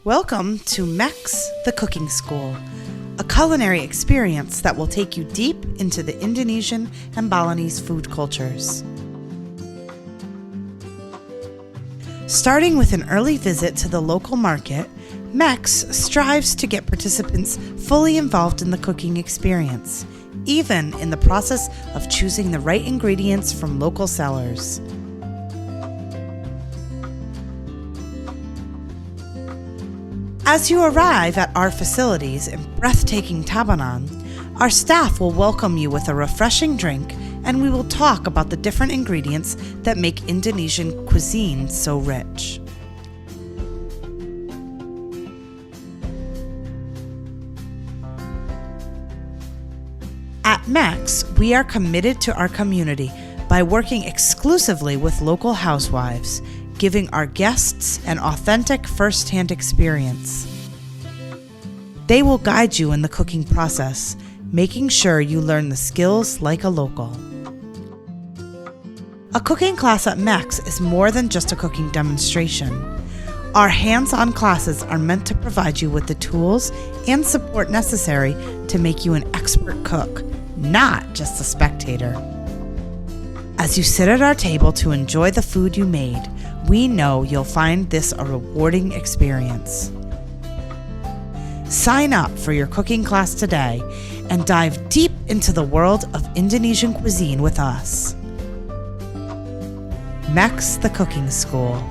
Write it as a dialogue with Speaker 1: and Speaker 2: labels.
Speaker 1: Welcome to MEXX The Cooking School, a culinary experience that will take you deep into the Indonesian and Balinese food cultures. Starting with an early visit to the local market, MEXX strives to get participants fully involved in the cooking experience, even in the process of choosing the right ingredients from local sellers. As you arrive at our facilities in breathtaking Tabanan, our staff will welcome you with a refreshing drink, and we will talk about the different ingredients that make Indonesian cuisine so rich. At MEXX, we are committed to our community by working exclusively with local housewives, giving our guests an authentic first-hand experience. They will guide you in the cooking process, making sure you learn the skills like a local. A cooking class at MEXX is more than just a cooking demonstration. Our hands-on classes are meant to provide you with the tools and support necessary to make you an expert cook, not just a spectator. As you sit at our table to enjoy the food you made, we know you'll find this a rewarding experience. Sign up for your cooking class today and dive deep into the world of Indonesian cuisine with us. MEXX The Cooking School.